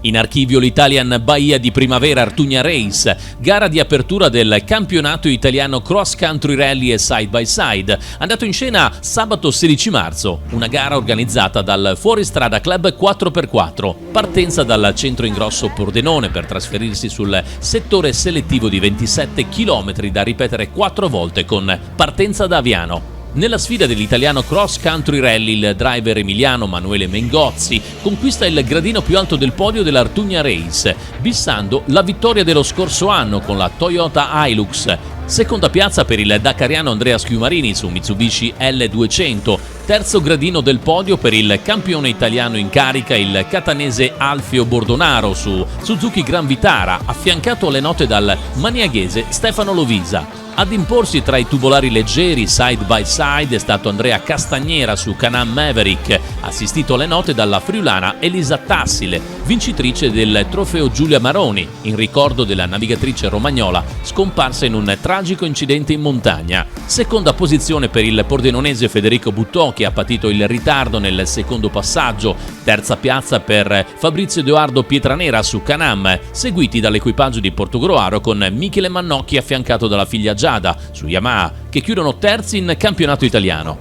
In archivio l'Italian Bahia di Primavera Artugna Race, gara di apertura del campionato italiano cross country rally e side by side, andato in scena sabato 16 marzo, una gara organizzata dal Fuoristrada Club 4x4, partenza dal centro ingrosso Pordenone per trasferirsi sul settore selettivo di 27 km da ripetere 4 volte con partenza da Aviano. Nella sfida dell'italiano cross country rally il driver emiliano Manuele Mengozzi conquista il gradino più alto del podio dell'Artugna Race, bissando la vittoria dello scorso anno con la Toyota Hilux. Seconda piazza per il dakariano Andrea Schiumarini su Mitsubishi L200, terzo gradino del podio per il campione italiano in carica il catanese Alfio Bordonaro su Suzuki Gran Vitara, affiancato alle note dal maniaghese Stefano Lovisa. Ad imporsi tra i tubolari leggeri side by side è stato Andrea Castagnera su Can-Am Maverick, assistito alle note dalla friulana Elisa Tassile, vincitrice del trofeo Giulia Maroni, in ricordo della navigatrice romagnola scomparsa in un tragico incidente in montagna. Seconda posizione per il pordenonese Federico Buttò, che ha patito il ritardo nel secondo passaggio. Terza piazza per Fabrizio Edoardo Pietranera su Can-Am, seguiti dall'equipaggio di Portogruaro con Michele Mannocchi affiancato dalla figlia Giada su Yamaha, che chiudono terzi in campionato italiano.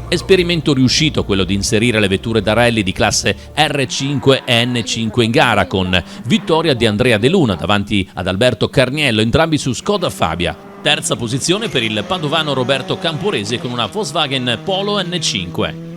Esperimento riuscito quello di inserire le vetture da rally di classe R5 e N5 in gara, con vittoria di Andrea De Luna davanti ad Alberto Carniello, entrambi su Skoda Fabia. Terza posizione per il padovano Roberto Camporese con una Volkswagen Polo N5.